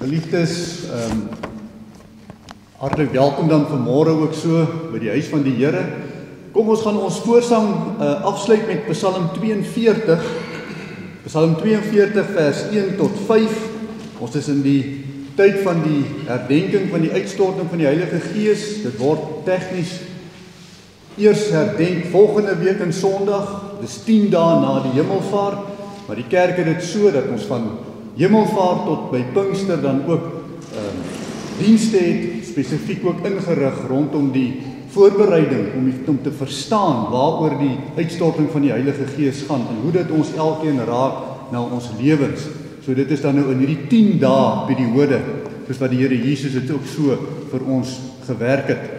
Geliefdes, hartlik welkom dan vanmôre ook so by die huis van die Here. Kom ons gaan ons voorsang afsluit met Psalm 42. Psalm 42 vers 1 tot 5. Ons is in die tyd van die herdenking van die uitstorting van die Heilige Gees. Dit word tegnies eers herdenk volgende week in Sondag. Dis 10 dae na die Hemelvaart, maar die kerk het dit so dat ons van Hemelvaart tot by Pinkster dan ook dienste het, spesifiek ook ingerig rondom die voorbereiding om te verstaan waaroor die uitstorting van die Heilige Gees gaan en hoe dit ons elkeen raak na ons lewens. So dit is dan nou in hierdie 10 dae periode, soos wat die Here Jesus het ook so vir ons gewerk het.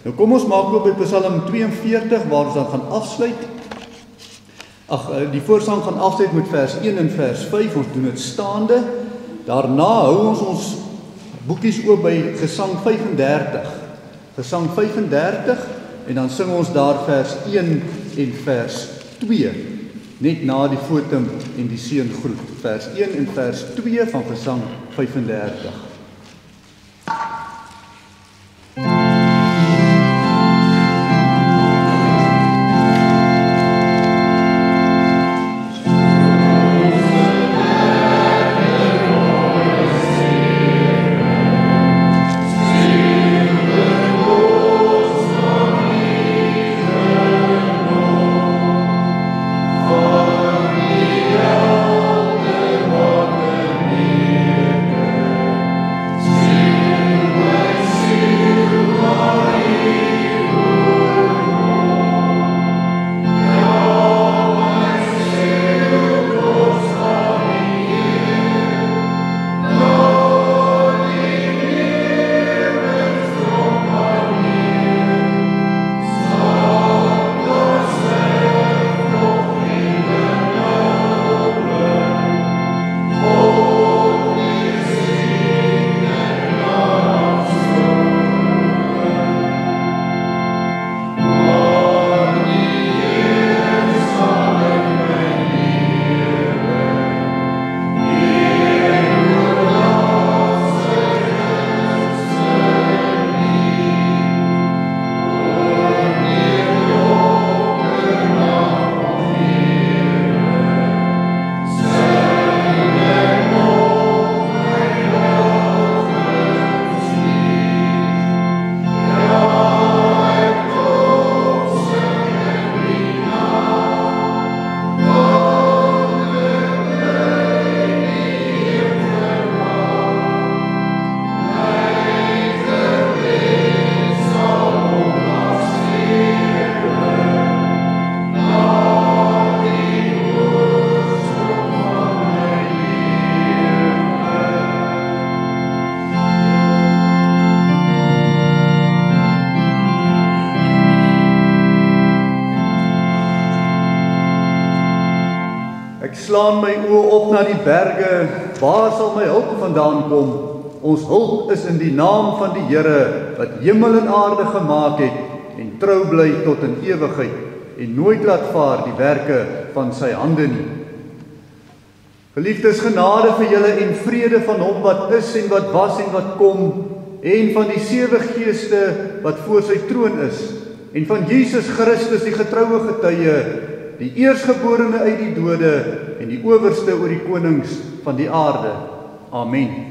Nou kom ons maak oop by Psalm 42 waar ons dan gaan afsluit. Die voorsang gaan afsluit met vers 1 en vers 5, ons doen dit staande. Daarna hou ons boekies oop by Gesang 35. Gesang 35 en dan sing ons daar vers 1 en vers 2. Net na die fotum en die seëngroet. Vers 1 en vers 2 van Gesang 35. slaan my oë op na die berge, waar sal my hulp vandaan kom? Ons hulp is in die naam van die Here, wat hemel en aarde gemaak het, en trou bly tot in ewigheid, en nooit laat vaar die werke van sy hande nie. Geliefdes, genade vir julle en vrede van hom wat is en wat was en wat kom, en van die 7 geeste wat voor sy troon is, en van Jesus Christus die getroue getuie, die eersgeborene uit die dode, en die owerste oor die konings van die aarde. Amen.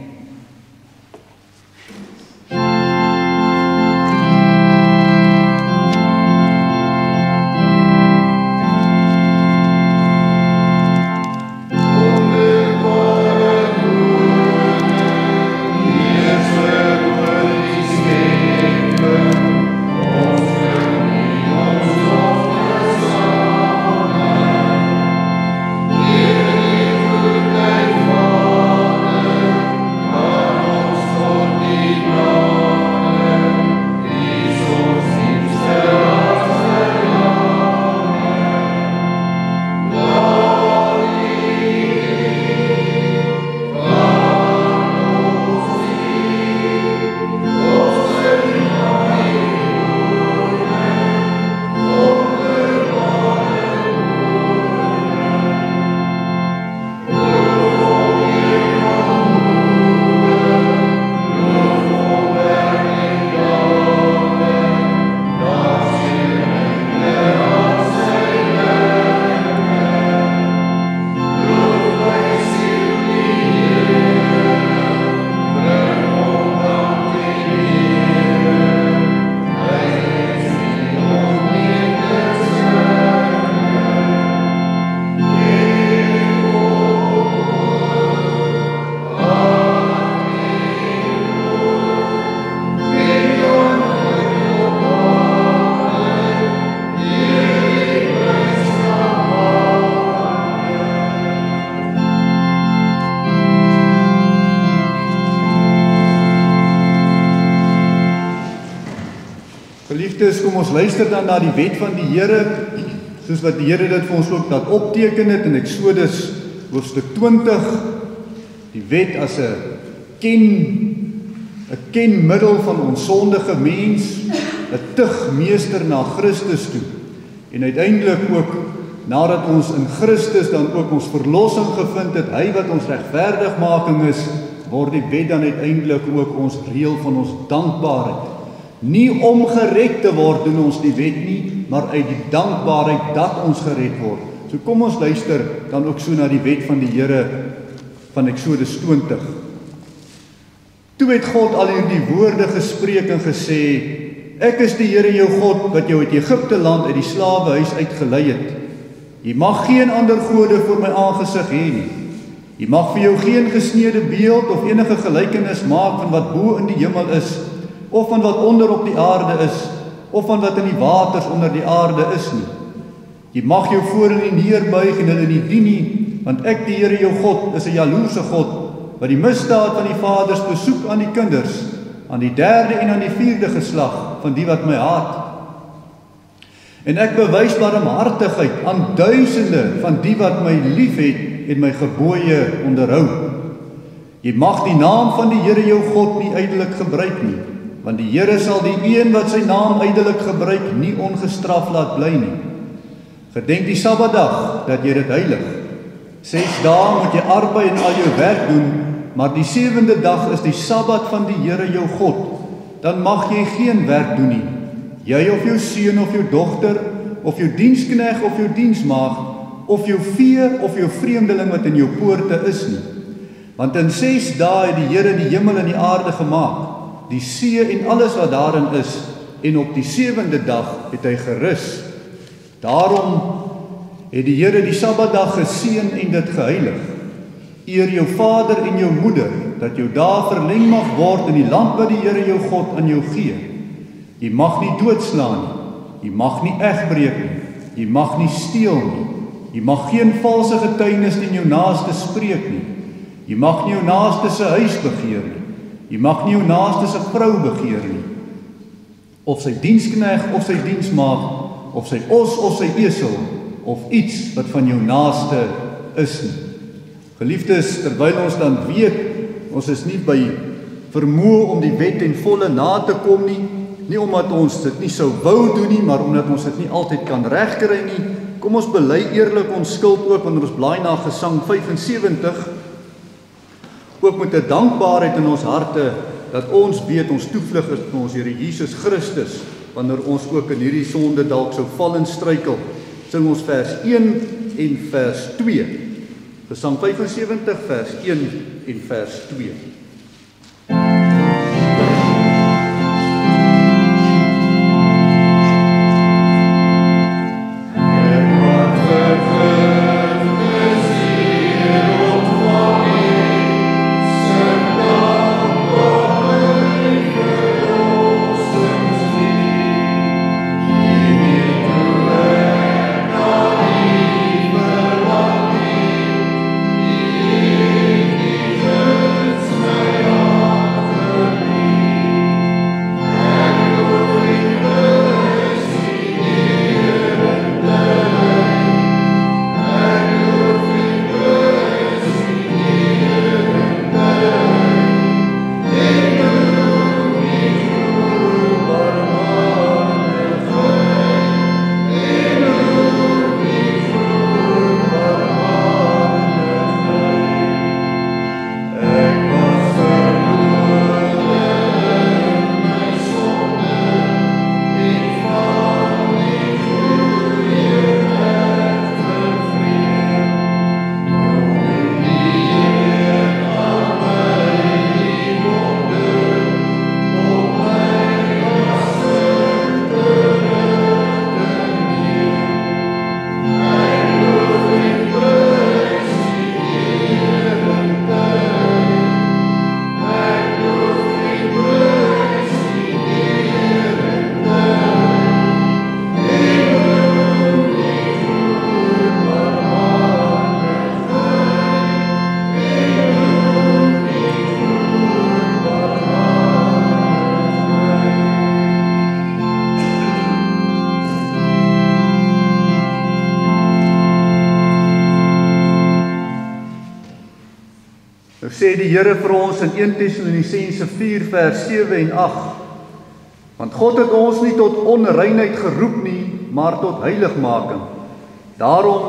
Geliefdes, kom ons luister dan na die wet van die Here, soos wat die Here dit vir ons ook laat opteken het in Eksodus hoofstuk 20, die wet as 'n kenmiddel van ons sondige mens, 'n tugmeester na Christus toe, en uiteindelik ook, nadat ons in Christus dan ook ons verlossing gevind het, hy wat ons regverdigmaking is, word die wet dan uiteindelik ook ons reël van ons dankbaarheid. Nie om gered te word doen ons die wet nie, maar uit die dankbaarheid dat ons gered word. So kom ons luister dan ook so na die wet van die Here van Eksodus 20. Toe het God al hierdie woorde gespreek en gesê, ek is die Here jou God, wat jou uit Egipte land uit die slawehuis uitgelei het. Jy mag geen ander gode voor my aangesig hê nie. Jy mag vir jou geen gesneede beeld of enige gelykenis maak van wat bo in die hemel is, of van wat onder op die aarde is, of van wat in die waters onder die aarde is nie. Jy mag jou voor in die neerbuig en hulle nie dien nie, want ek die Here jou God is 'n jaloerse God, wat die misdaad van die vaders besoek aan die kinders, aan die 3de en aan die 4de geslag van die wat my haat. En ek bewys barmhartigheid aan duisende van die wat my liefhet en my gebooie onderhou. Jy mag die naam van die Here jou God nie ydelik gebruik nie, want die Here sal die een wat sy naam ydelik gebruik nie ongestraf laat bly nie. Gedenk die Sabbatdag dat jy dit heilig. 6 dae moet jy arbei en al jou werk doen, maar die 7de dag is die Sabbat van die Here jou God. Dan mag jy geen werk doen nie. Jy of jou seun of jou dogter, of jou dienskneg of jou diensmaagd, of jou vee of jou vreemdeling wat in jou poorte is nie. Want in 6 dae het die Here die hemel en die aarde gemaak, die see en alles wat daarin is, en op die 7de dag het hy gerus. Daarom het die Here die Sabbatdag geseën en dit geheilig. Eer jou vader en jou moeder, dat jou dae verleng mag word in die land wat die Here jou God aan jou gee. Jy mag nie doodslaan nie, jy mag nie egbreek nie, jy mag nie steel nie, jy mag geen valse getuienis teen jou naaste spreek nie, jy mag nie jou naaste se huis begeer nie, jy mag nie jou naaste se vrou begeer nie, of sy dienskneg of sy diensmaagd, of sy os of sy esel, of iets wat van jou naaste is nie. Geliefdes, terwyl ons dan weet, ons is nie by vermoë om die wet en volle na te kom nie omdat ons dit nie sou wou doen nie, maar omdat ons dit nie altyd kan regkry nie. Kom ons bely eerlik ons skuld ook, wanneer ons blaai na Gesang 75, ook met 'n dankbaarheid in ons harte, dat ons weet ons toevlug is in ons Here Jesus Christus, wanneer ons ook in hierdie sonde dalk sou val en struikel. Sing ons vers 1 en vers 2. Gesang 75, vers 1 en vers 2. Sê die Here vir ons in 1 Tessalonisense 4 vers 7 en 8, want God het ons nie tot onreinheid geroep nie, maar tot heiligmaking. Daarom,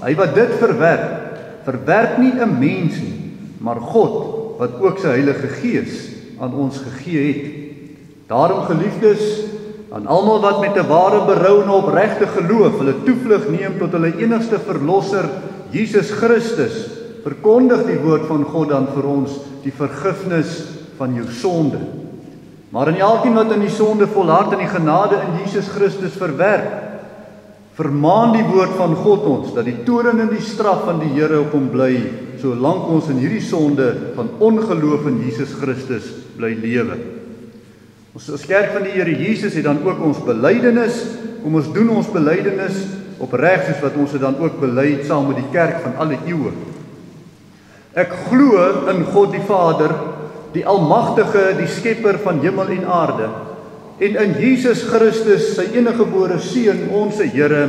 hy wat dit verwerp nie 'n mens nie, maar God wat ook sy Heilige Gees aan ons gegee het. Daarom geliefdes, aan almal wat met 'n ware berou en opregte geloof hulle toevlug neem tot hulle enigste verlosser, Jesus Christus, verkondig die woord van God dan vir ons, die vergifnis van jou sonde. Maar in elkeen wat in die sonde volhard en die genade in Jesus Christus verwerp, vermaan die woord van God ons, dat die toorn en die straf van die Here op hom bly, solank ons in hierdie sonde van ongeloof in Jesus Christus bly lewe. Ons as kerk van die Here Jesus het dan ook ons belydenis, kom ons doen ons belydenis opreg soos wat ons dit dan ook bely het saam met die kerk van alle eeue. Ek glo in God die Vader, die Almagtige, die Skepper van hemel en aarde, en in Jesus Christus, sy eniggebore Seun, ons Here,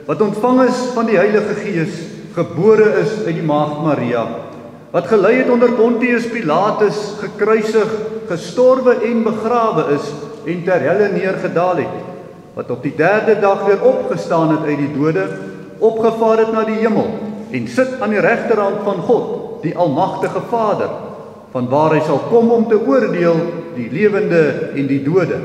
wat ontvang is van die Heilige Gees, gebore is uit die Maagd Maria, wat gelei het onder Pontius Pilatus, gekruisig, gestorwe en begrawe is, en ter helle neergedaal het, wat op die 3de dag weer opgestaan het uit die dode, opgevaar het na die hemel, en sit aan die regterhand van God, die Almagtige Vader, vanwaar hy sal kom om te oordeel die lewende en die dode.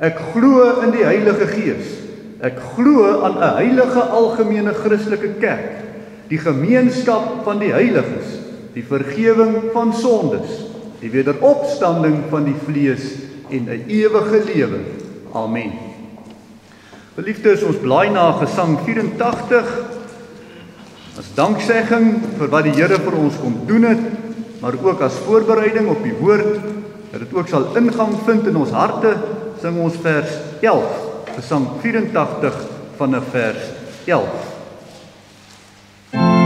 Ek glo in die Heilige Gees. Ek glo aan 'n heilige algemene Christelike kerk, die gemeenskap van die heiliges, die vergewing van sondes, die wederopstanding van die vlees en 'n ewige lewe. Amen. Geliefdes, ons blaai na Gesang 84, as danksegging vir wat die Here vir ons kom doen het, maar ook as voorbereiding op die woord, dat dit ook sal ingang vind in ons harte, sing ons vers 11, Gesang 84 vanaf vers 11. Amen.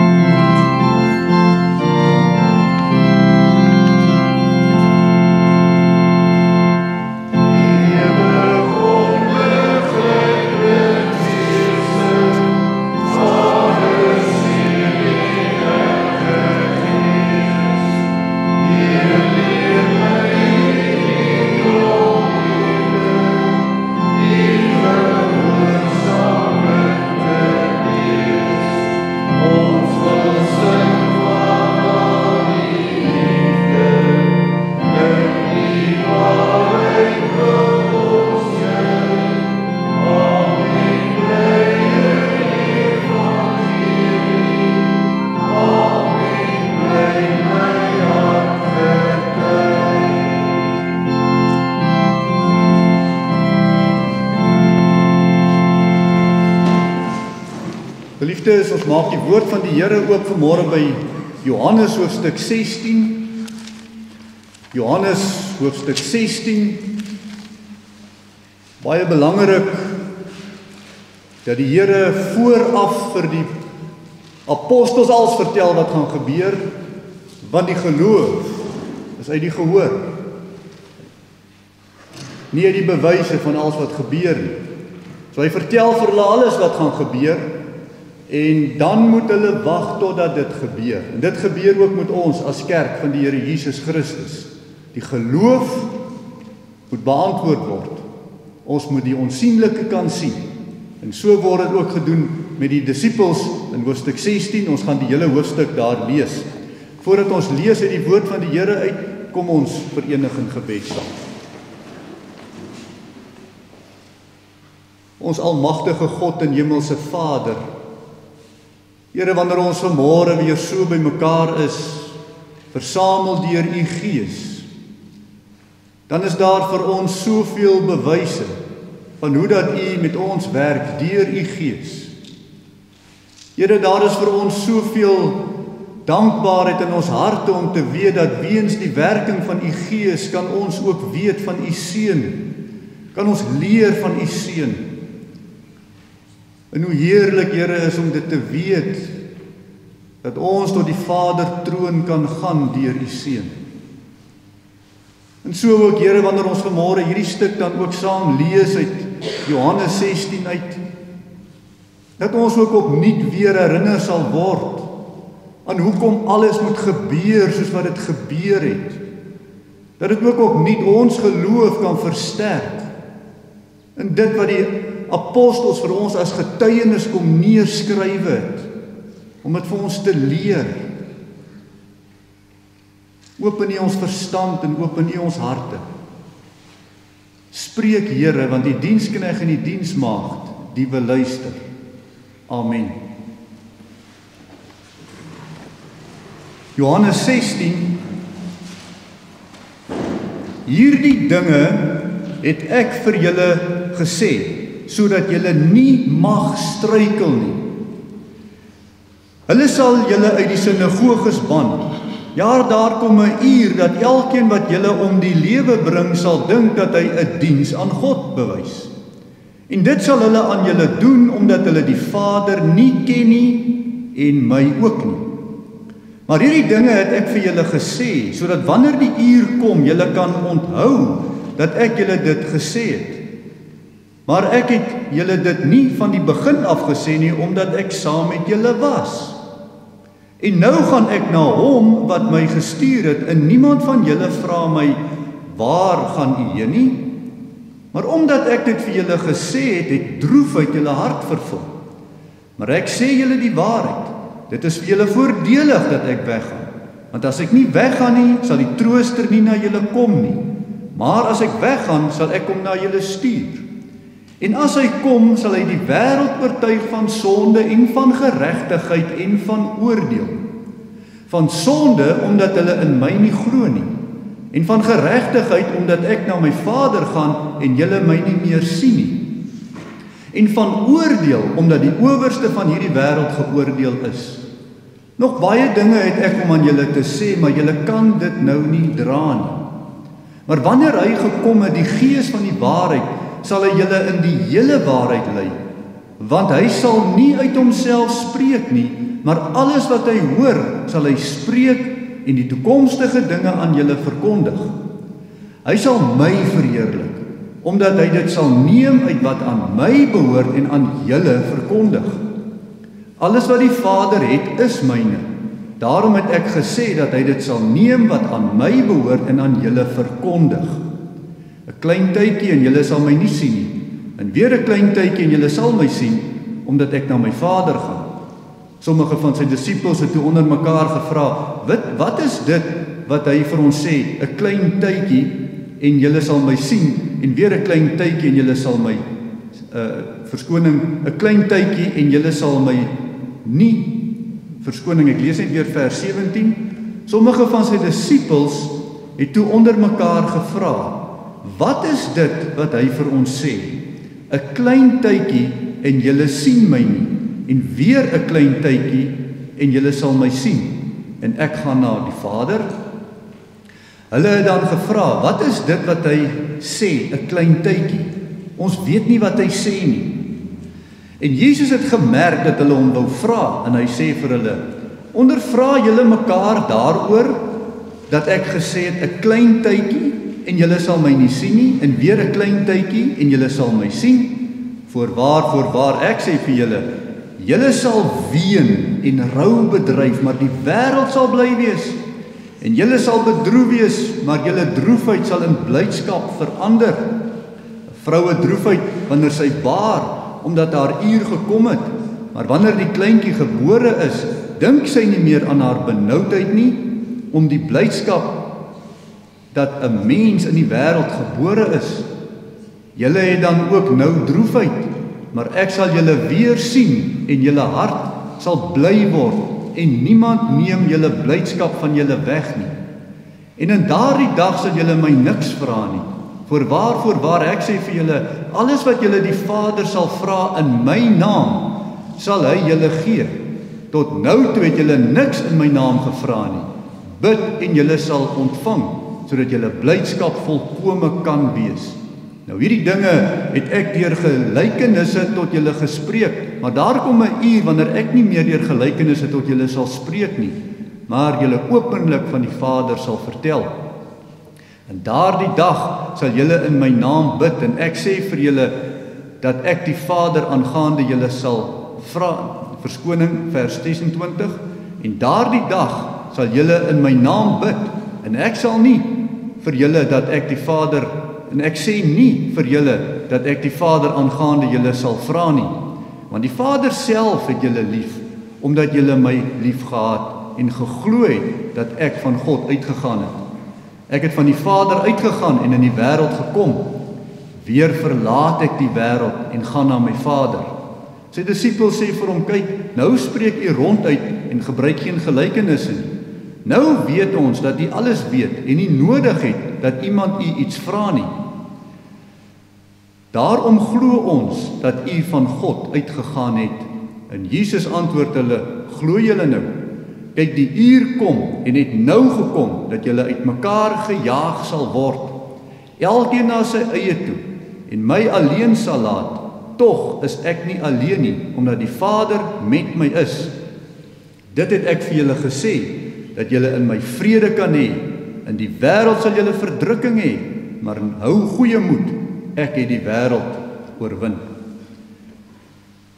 Geliefdes, ons maak die woord van die Here oop vanmôre by Johannes hoofstuk 16. Johannes hoofstuk 16. Baie belangrik dat die Here vooraf vir die apostels als vertel wat gaan gebeur, want die geloof is uit die gehoor. Nie uit die bewyse van alles wat gebeur nie. So hy vertel vir hulle alles wat gaan gebeur, en dan moet hulle wag totdat dit gebeur. En dit gebeur ook met ons as kerk van die Here Jesus Christus. Die geloof moet beantwoord word. Ons moet die onsienlike kan sien. En so word dit ook gedoen met die disippels in hoofstuk 16. Ons gaan die hele hoofstuk daar lees. Voordat ons lees uit die woord van die Here uit, kom ons verenig in gebed saam. Ons almagtige God en hemelse Vader, Here, wanneer ons vanmôre weer so by mekaar is, versamel deur u Gees, dan is daar vir ons soveel bewyse van hoe dat u met ons werk deur u Gees. Here, daar is vir ons soveel dankbaarheid in ons harte om te weet dat weens die werking van u Gees kan ons ook weet van u Seun, kan ons leer van u Seun. En hoe heerlik, Here, is om dit te weet, dat ons tot die Vader troon kan gaan deur u Seun. En so ook, Here, wanneer ons vanmôre hierdie stuk dan ook saam lees uit Johannes 16 uit, dat ons ook opnuut weer herinner sal word aan hoekom alles moet gebeur soos wat dit gebeur het. Dat dit ook opnuut ons geloof kan versterk in dit wat die apostels vir ons as getuienis kom neerskryf het, om dit vir ons te leer. Open nie ons verstand en open nie ons harte. Spreek, Here, want die diensknegt en die diensmaagd, die wil luister. Amen. Johannes 16. Hierdie dinge het ek vir julle gesê, sodat julle nie mag struikel nie. Hulle sal julle uit die sinagoges ban. Ja, daar kom 'n uur dat elkeen wat julle om die lewe bring sal dink dat hy 'n diens aan God bewys. En dit sal hulle aan julle doen omdat hulle die Vader nie ken nie en my ook nie. Maar hierdie dinge het ek vir julle gesê, sodat wanneer die uur kom, julle kan onthou dat ek julle dit gesê het. Maar ek het julle dit nie van die begin af gesê nie, omdat ek saam met julle was. En nou gaan ek na hom wat my gestuur het, en niemand van julle vra my, waar gaan u heen nie? Maar omdat ek dit vir julle gesê het, het droefheid julle hart vervul. Maar ek sê julle die waarheid, dit is vir julle voordelig dat ek weggaan. Want as ek nie weggaan nie, sal die trooster nie na julle kom nie. Maar as ek weggaan, sal ek hom na julle stuur. En as hy kom, sal hy die wêreld oortuig van sonde en van geregtigheid en van oordeel. Van sonde, omdat hulle in my nie glo nie. En van geregtigheid, omdat ek na my Vader gaan en julle my nie meer sien nie. En van oordeel, omdat die owerste van hierdie wêreld geoordeel is. Nog baie dinge het ek om aan julle te sê, maar julle kan dit nou nie dra nie. Maar wanneer hy gekom het, die Gees van die waarheid, sal hy julle in die hele waarheid lei, want hy sal nie uit homself spreek nie, maar alles wat hy hoor, sal hy spreek en die toekomstige dinge aan julle verkondig. Hy sal my verheerlik, omdat hy dit sal neem uit wat aan my behoort en aan julle verkondig. Alles wat die Vader het, is myne. Daarom het ek gesê dat hy dit sal neem wat aan my behoort en aan julle verkondig. 'n klein tydjie en julle sal my nie sien nie, en weer 'n klein tydjie en julle sal my sien, omdat ek na my Vader gaan. Sommige van sy disippels het toe onder mekaar gevra, wat is dit wat hy vir ons sê, 'n klein tydjie en julle sal my sien, en weer 'n klein tydjie en julle sal my, verskoning, 'n klein tydjie en julle sal my nie, verskoning, ek lees net weer vers 17, sommige van sy disippels het toe onder mekaar gevra, wat is dit wat hy vir ons sê? 'n klein tydjie en julle sien my nie, en weer 'n klein tydjie en julle sal my sien en ek gaan na die Vader. Hulle het dan gevra, wat is dit wat hy sê, 'n klein tydjie? Ons weet nie wat hy sê nie. En Jesus het gemerk dat hulle hom wou vra en hy sê vir hulle, ondervra julle mekaar daaroor dat ek gesê het 'n klein tydjie en julle sal my nie sien nie en weer 'n klein tydjie en julle sal my sien. Voorwaar, ek sê vir julle, julle sal ween en rou bedryf, maar die wêreld sal bly wees. En julle sal bedroef wees, maar julle droefheid sal in blydskap verander. 'n Vroue droefheid wanneer sy baar, omdat haar uur gekom het. Maar wanneer die kleintjie gebore is, dink sy nie meer aan haar benoudheid nie, om die blydskap dat 'n mens in die wêreld gebore is. Julle het dan ook nou droefheid, maar ek sal julle weer sien en julle hart sal bly word en niemand neem julle blydskap van julle weg nie. En in daardie dag sal julle my niks vra nie. Voorwaar, ek sê vir julle, alles wat julle die Vader sal vra in my naam, sal hy julle gee. Tot nou toe het julle niks in my naam gevra nie. Bid en julle sal ontvang, sodat julle blydskap volkome kan wees. Nou hierdie dinge het ek deur gelykenisse tot julle gespreek, maar daar kom 'n uur wanneer ek nie meer deur gelykenisse tot julle sal spreek nie, maar julle openlik van die Vader sal vertel. En daardie dag sal julle in my naam bid en ek sê vir julle dat ek die Vader aangaande julle sal vra, verskoning vers 26, en daardie dag sal julle in my naam bid en ek sal nie vir julle dat ek die Vader en ek sê nie vir julle dat ek die Vader aangaande julle sal vra nie, want die Vader self het julle lief, omdat julle my lief gehad en geglo het dat ek van God uitgegaan het. Ek het van die Vader uitgegaan en in die wêreld gekom. Weer verlaat ek die wêreld en gaan na my Vader. Sy disippels sê vir hom, kyk, nou spreek u ronduit en gebruik geen gelykenisse nie. Nou weet ons dat u alles weet en nie nodig het dat iemand u iets vra nie. Daarom glo ons dat u van God uitgegaan het. En Jesus antwoord hulle, glo julle nou? Kyk, die uur kom en het nou gekom dat julle uitmekaar gejaag sal word. Elkeen na sy eie toe en my alleen sal laat. Tog is ek nie alleen nie, omdat die Vader met my is. Dit het ek vir julle gesê, dat julle in my vrede kan hê. In die wêreld sal julle verdrukking hê, maar hou goeie moed, ek het die wêreld oorwin.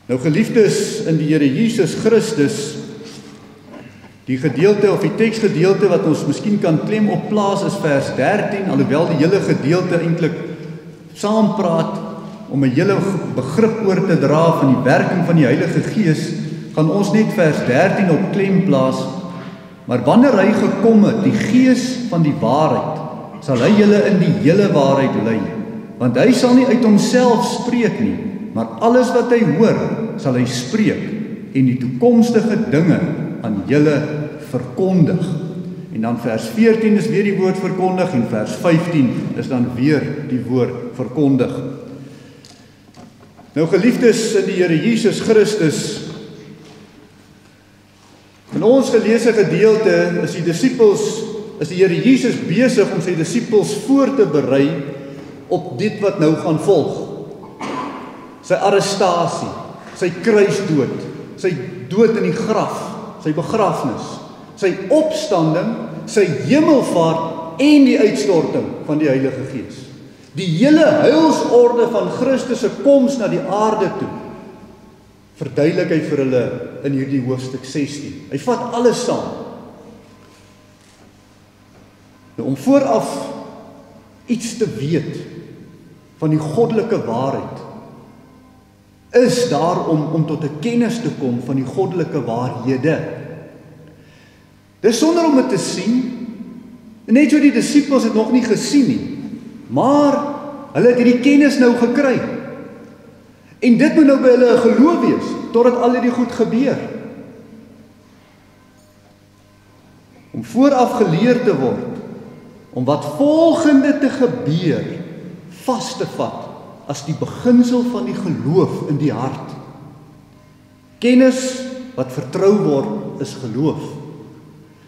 Nou geliefdes in die Here Jesus Christus, die gedeelte of die teksgedeelte wat ons miskien kan klem op plaas is vers 13, alhoewel die hele gedeelte eintlik saampraat om 'n hele begrip oor te dra van die werking van die Heilige Gees, gaan ons net vers 13 op klem plaas. Maar wanneer hy gekom het, die Gees van die waarheid, sal hy julle in die hele waarheid lei, want hy sal nie uit homself spreek nie, maar alles wat hy hoor, sal hy spreek en die toekomstige dinge aan julle verkondig. En dan vers 14 is weer die woord verkondig en vers 15 is dan weer die woord verkondig. Nou geliefdes in die Here Jesus Christus, in ons geleesde gedeelte is die Here Jesus besig om sy disippels voor te berei op dit wat nou gaan volg. Sy arrestasie, sy kruisdood, sy dood in die graf, sy begrafnis, sy opstanding, sy hemelvaart en die uitstorting van die Heilige Gees. Die hele heilsorde van Christus se koms na die aarde toe, verduidelik hy vir hulle in hierdie hoofstuk 16. Hy vat alles saam. Nou, om vooraf iets te weet van die goddelike waarheid, is daarom om tot 'n kennis te kom van die goddelike waarhede. Dis sonder om dit te sien, net so die disippels het nog nie gesien nie, maar hulle het hierdie kennis nou gekry. En dit moet nou by hulle 'n geloof wees, totdat al hierdie goed gebeur. Om vooraf geleer te word, om wat volgende te gebeur, vas te vat, as die beginsel van die geloof in die hart. Kennis wat vertrou word is geloof.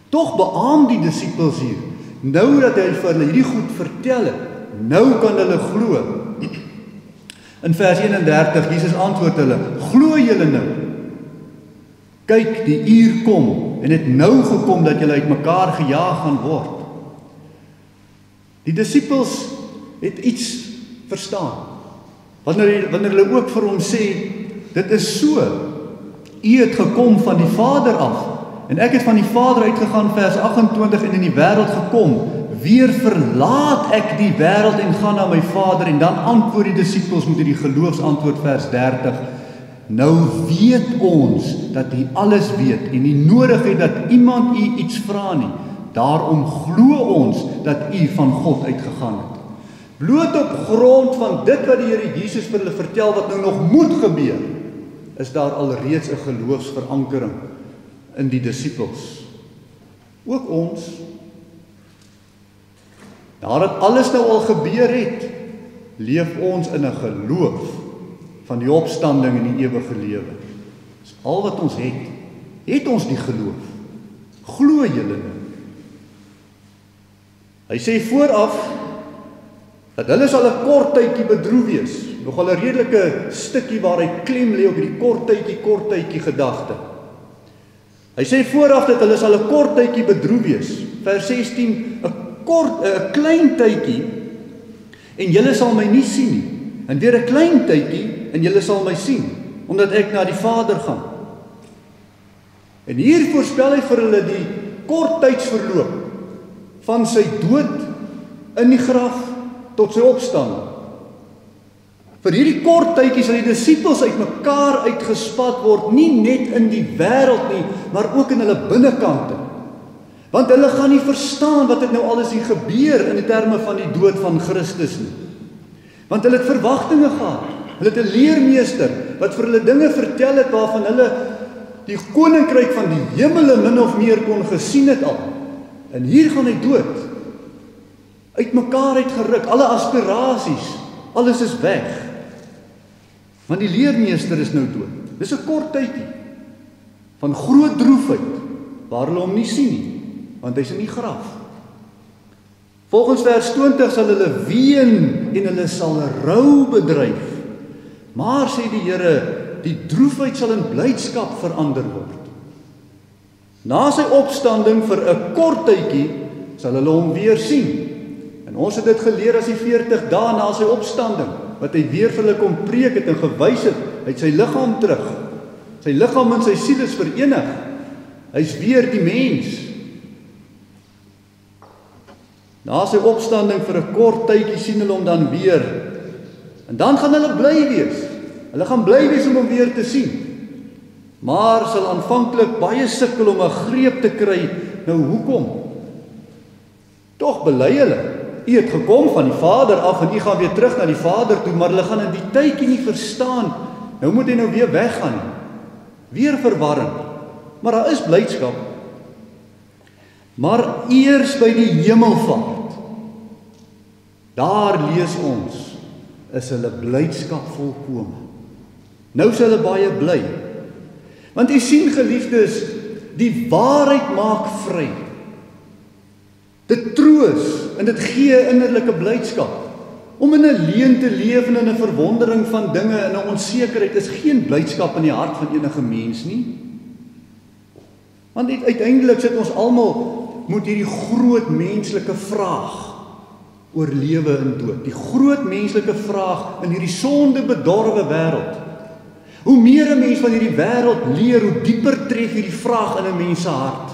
Tog beaam die disippels hier, nou dat hy vir hulle hierdie goed vertel het, nou kan hulle glo. In vers 31, Jesus antwoord hulle, glo julle nou? Kyk, die uur kom, en het nou gekom dat julle uit mekaar gejaag gaan word. Die disippels het iets verstaan. Wanneer hulle ook vir hom sê, dit is so, u het gekom van die Vader af, en ek het van die Vader uitgegaan, vers 28, en in die wêreld gekom, weer verlaat ek die wêreld en gaan na my Vader, en dan antwoord die disippels met die geloofsantwoord, vers 30, nou weet ons, dat u alles weet, en nie nodig het dat iemand u iets vra nie, daarom glo ons, dat u van God uitgegaan het. Bloot op grond van dit wat die Here Jesus vir hulle vertel, wat nou nog moet gebeur, is daar alreeds 'n geloofsverankering in die disippels. Ook ons, nadat alles nou al gebeur het, leef ons in 'n geloof van die opstanding en die ewige lewe. Dis al wat ons het ons die geloof. Glo julle nou? Hy sê vooraf, dat hulle sal 'n kort tydjie bedroef wees, nogal 'n redelike stukkie waar hy klem lê op die kort tydjie gedagte. Hy sê vooraf dat hulle sal 'n kort tydjie bedroef wees, vers 16, 'n klein tydjie, en julle sal my nie sien nie, en weer 'n klein tydjie, en julle sal my sien, omdat ek na die Vader gaan. En hier voorspel hy vir hulle die kort tydsverloop, van sy dood in die graf, tot sy opstanding. Vir hierdie kort tydjie sal die disippels uit mekaar uitgespat word, nie net in die wêreld nie, maar ook in hulle binnekante. Want hulle gaan nie verstaan wat dit nou alles hier gebeur in die terme van die dood van Christus nie. Want hulle het verwagtinge gehad. Hulle het 'n leermeester wat vir hulle dinge vertel het waarvan hulle die koninkryk van die hemele min of meer kon gesien het al. En hier gaan hy dood. Uit mekaar uitgeruk, alle aspirasies, alles is weg. Want die leermeester is nou dood. Dis 'n kort tydjie van groot droefheid, waar hulle hom nie sien nie, want hy's in die graf. Volgens vers 20 sal hulle ween en hulle sal rou bedryf. Maar sê die Here, die droefheid sal in blydskap verander word. Na sy opstanding vir 'n kort tydjie sal hulle hom weer sien. En ons het dit geleer as die 40 dae na sy opstanding, wat hy weer vir hulle kom preek het en gewys het, hy het sy liggaam terug. Sy liggaam en sy siel is verenig. Hy's weer die mens. Na sy opstanding vir 'n kort tydjie sien hulle hom dan weer. En dan gaan hulle bly wees. Hulle gaan bly wees om hom weer te sien. Maar sal aanvanklik baie sukkel om 'n greep te kry. Nou hoekom? Tog bely hulle, u het gekom van die Vader af en u gaan weer terug na die Vader toe, maar hulle gaan in die tydjie nie verstaan. Nou moet hy nou weer weggaan. Weer verwarring. Maar daar is blydskap. Maar eers by die hemelvaart, daar lees ons, is hulle blydskap volkome. Nou is hulle baie bly. Want u sien, geliefdes, die waarheid maak vry. Dit troos en dit gee innerlike blydskap. Om in 'n leuen te leef en in 'n verwondering van dinge en 'n onsekerheid is geen blydskap in die hart van enige mens nie. Want uiteindelik sit ons almal met hierdie groot menslike vraag oor lewe en dood. Die groot menslike vraag in hierdie sondebedorwe wêreld. Hoe meer 'n mens van hierdie wêreld leer, hoe dieper tref hierdie vraag in 'n mens se hart.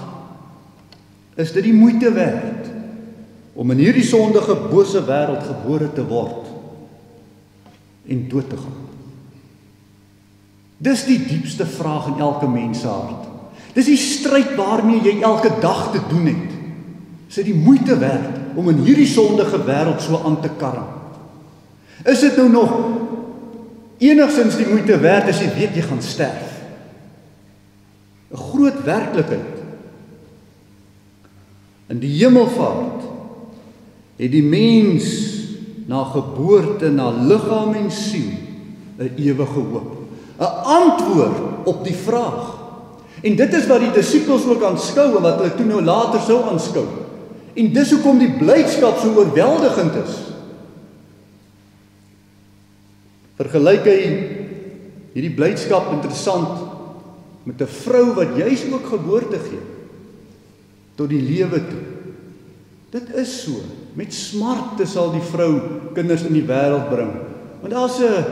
Is dit die moeite werd om in hierdie sondige, bose wêreld gebore te word en dood te gaan? Dis die diepste vraag in elke mens se hart. Dis die stryd waarmee jy elke dag te doen het. Is dit die moeite werd om in hierdie sondige wêreld so aan te karring? Is dit nou nog enigstens die moeite werd as jy weet jy gaan sterf? 'n Groot werklikheid. In die hemelvaart het die mens na geboorte, na liggaam en siel 'n ewige hoop. 'n antwoord op die vraag. En dit is wat die disippels ook aanskou en wat hulle toe nou later sou aanskou. En dis hoekom die blydskap so oorweldigend is. Vergelyk hy hierdie blydskap interessant met 'n vrou wat juis ook geboorte gee tot die lewe toe. Dit is so. Met smarte sal die vrou kinders in die wêreld bring. Want daar's 'n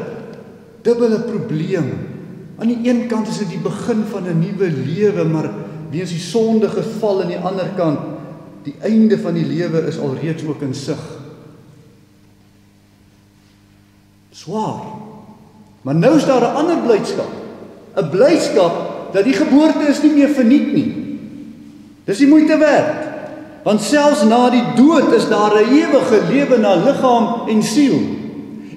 dubbele probleem. Aan die een kant is dit die begin van 'n nuwe lewe, maar weens die sondige val aan die ander kant, die einde van die lewe is alreeds ook in sig. Swaar. Maar nou is daar 'n ander blydskap. 'n Blydskap dat die geboorte is nie meer verniet nie. Dis die moeite werd. Want selfs na die dood is daar 'n ewige lewe na liggaam en siel.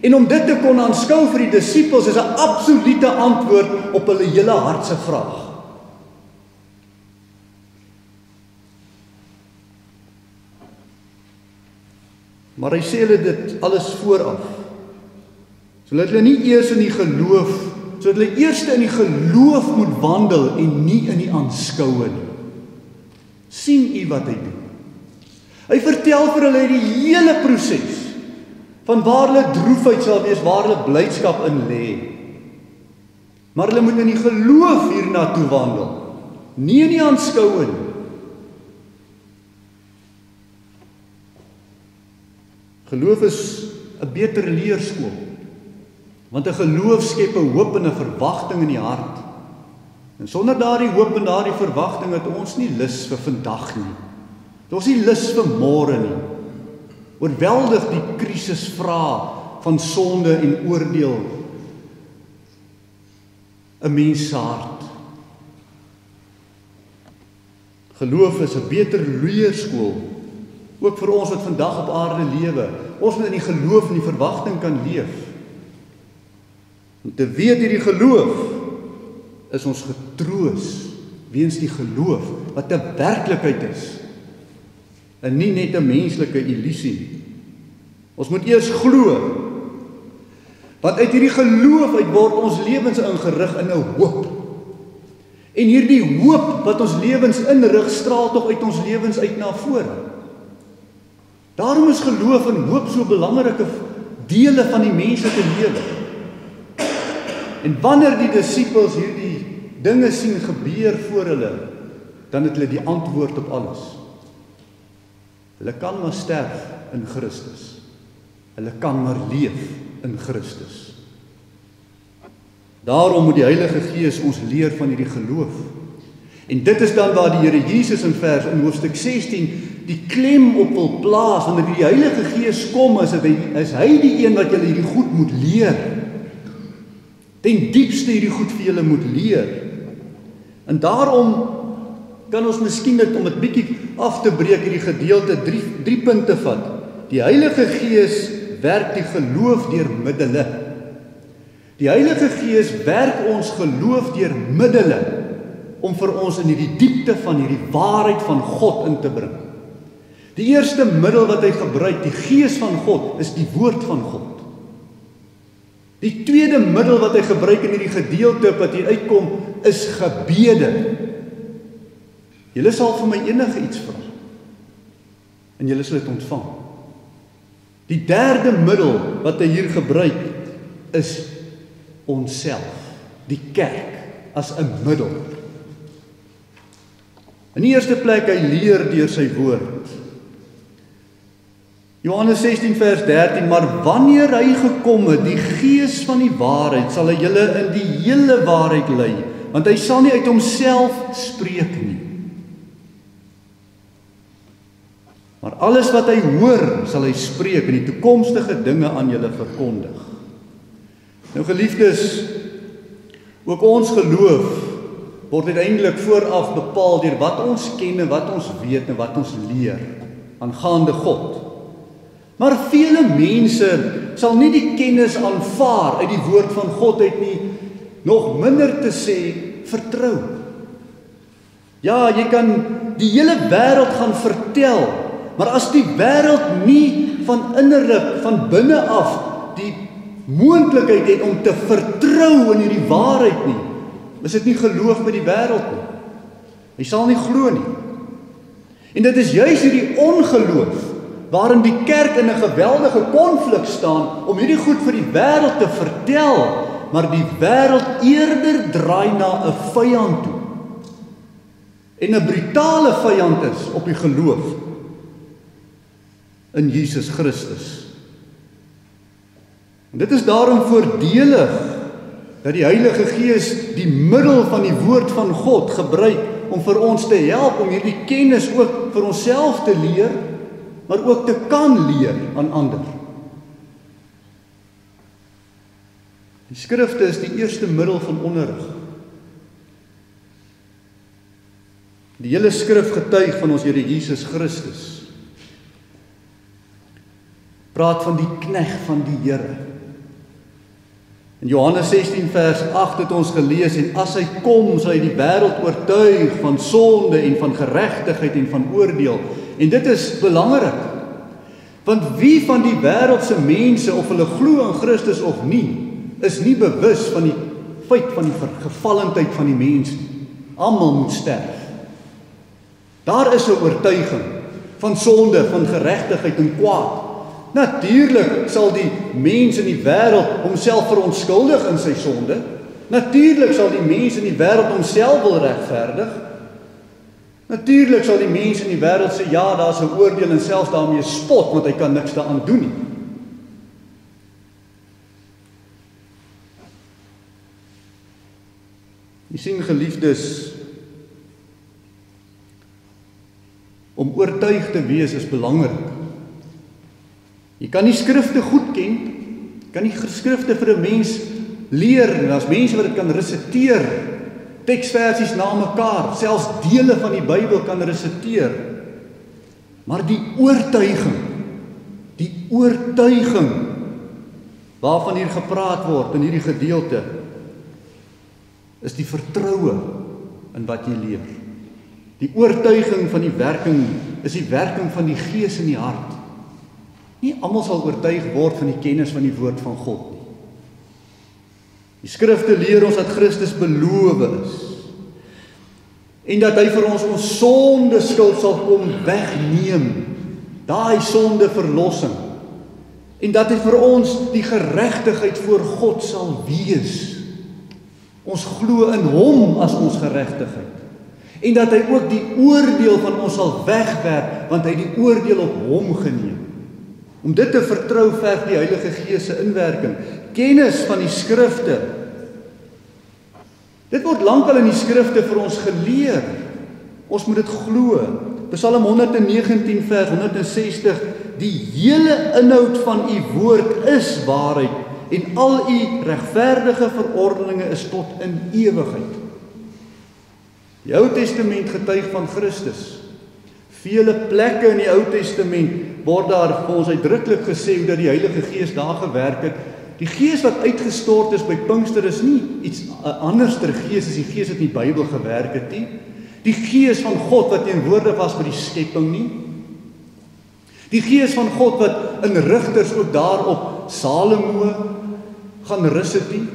En om dit te kon aanskou vir die disippels is 'n absolute antwoord op hulle hele hartse vraag. Maar hy sê hulle dit alles vooraf. Sodat hulle nie eers in die geloof, sodat hulle eers in die geloof moet wandel en nie in die aanskoue nie. Sien u wat hy doen? Hy vertel vir hulle die hele proses van waar hulle droefheid sal wees, waar hulle blydskap in lê. Maar hulle moet in die geloof hierna toe wandel, nie in die aanskoue nie. Geloof is 'n beter leerskool, want 'n geloof skep 'n hoop en 'n verwagting in die hart. En sonder daardie hoop en daardie verwagting het ons nie lus vir vandag nie. Het ons nie lus vir môre nie. Oorweldig die krisisvraag van sonde en oordeel 'n mens se hart. Geloof is 'n beter leerskool, ook vir ons wat vandag op aarde lewe. Ons moet in die geloof en die verwagting kan leef. Om te weet hierdie geloof is ons getroos weens die geloof wat 'n werklikheid is en nie net 'n menslike illusie nie. Ons moet eers glo, want uit hierdie geloof uit word ons lewens ingerig in 'n hoop. En hierdie hoop wat ons lewens inrig straal tog uit ons lewens uit na vore. Daarom is geloof en hoop so belangrike dele van die menslike lewe. En wanneer die disippels hierdie dinge sien gebeur voor hulle, dan het hulle die antwoord op alles. Hulle kan maar sterf in Christus. Hulle kan maar leef in Christus. Daarom moet die Heilige Gees ons leer van hierdie geloof. En dit is dan waar die Here Jesus in hoofstuk 16 die klem op wil plaas. Wanneer die Heilige Gees kom, is hy die een wat julle hierdie goed moet leer. Ten diepste hierdie goed vir julle moet leer. En daarom kan ons miskien dit om dit bietjie af te breek hierdie gedeelte drie punte vat. Die Heilige Gees werk die geloof deur middele. Die Heilige Gees werk ons geloof deur middele om vir ons in hierdie diepte van hierdie waarheid van God in te bring. Die eerste middel wat hy gebruik, die Gees van God, is die woord van God. Die tweede middel wat hy gebruik in hierdie gedeelte wat hier uitkom, is gebede. Julle sal vir my enige iets vra en julle sal dit ontvang. Die derde middel wat hy hier gebruik is onsself, die kerk as 'n middel. In die eerste plek, hy leer deur sy woord. Johannes 16 vers 13, maar wanneer hy gekom het, die Gees van die waarheid, sal hy julle in die hele waarheid lei, want hy sal nie uit homself spreek nie. Maar alles wat hy hoor, sal hy spreek en die toekomstige dinge aan julle verkondig. Nou geliefdes, ook ons geloof word uiteindelik vooraf bepaal deur wat ons ken en wat ons weet en wat ons leer aangaande God. Maar vele mense sal nie die kennis aanvaar uit die woord van God uit nie, nog minder te sê vertrou. Ja, jy kan die hele wêreld gaan vertel, maar as die wêreld nie van innerlik, van binne af, die moontlikheid het om te vertrou in hierdie waarheid nie, is dit nie geloof by die wêreld nie. Hy sal nie glo nie. En dit is juis hierdie ongeloof waarin die kerk in 'n geweldige konflik staan om hierdie goed vir die wêreld te vertel, maar die wêreld eerder draai na 'n vyand toe. En 'n brutale vyand is op die geloof in Jesus Christus. En dit is daarom voordelig dat die Heilige Gees die middel van die woord van God gebruik om vir ons te help om hierdie kennis ook vir onsself te leer, maar ook te kan leer aan ander. Die skrifte is die eerste middel van onderrig. Die hele skrif getuig van ons Here Jesus Christus. Praat van die knegt van die Here. In Johannes 16 vers 8 het ons gelees, en as hy kom, sal hy die wêreld oortuig van sonde en van geregtigheid en van oordeel. En dit is belangrik, want wie van die wêreldse mense, of hulle glo in Christus of nie, is nie bewus van die feit van die gevallendheid van die mens nie. Almal moet sterf. Daar is 'n oortuiging van sonde, van geregtigheid en kwaad. Natuurlik sal die mens in die wêreld homself verontskuldig in sy sonde. Natuurlik sal die mens in die wêreld homself wil regverdig. Natuurlik sal die mens in die wêreld sê, ja, daar's 'n oordeel en selfs daarmee spot, want hy kan niks daaraan doen nie. Jy sien, geliefdes, om oortuig te wees is belangrik. Jy kan nie skrifte goed ken, kan nie skrifte vir 'n mens leer, en daar's mense wat dit kan resiteer, teksversies na mekaar, selfs dele van die Bybel kan resiteer. Maar die oortuiging waarvan hier gepraat word in hierdie gedeelte, is die vertroue in wat jy leer. Die oortuiging van die werking is die werking van die Gees in die hart. Nie almal sal oortuig word van die kennis van die woord van God nie. Die skrifte leer ons dat Christus beloof is en dat hy vir ons sonde skuld sal kom wegneem, daai sonde verlossing, en dat hy vir ons die geregtigheid voor God sal wees. Ons glo in hom as ons geregtigheid. En dat hy ook die oordeel van ons sal wegwerp, want hy het die oordeel op hom geneem. Om dit te vertrou verg die Heilige Gees se inwerking. Kennis van die skrifte. Dit word lankal in die skrifte vir ons geleer. Ons moet dit glo. Psalm 119 vers 160, die hele inhoud van u woord is waarheid, en al u regverdige verordeninge is tot in ewigheid. Die Ou Testament getuig van Christus. Vele plekke in die Ou Testament word daar vir ons uitdruklik gesê hoe dat die Heilige Gees daar gewerk het. Die Gees wat uitgestort is by Pinkster is nie iets anderster Gees as die Gees wat in die Bybel gewerk het nie. Die Gees van God wat teenwoordig was by die skepping nie. Die Gees van God wat in Rigters ook daarop Salomo gaan rus het nie,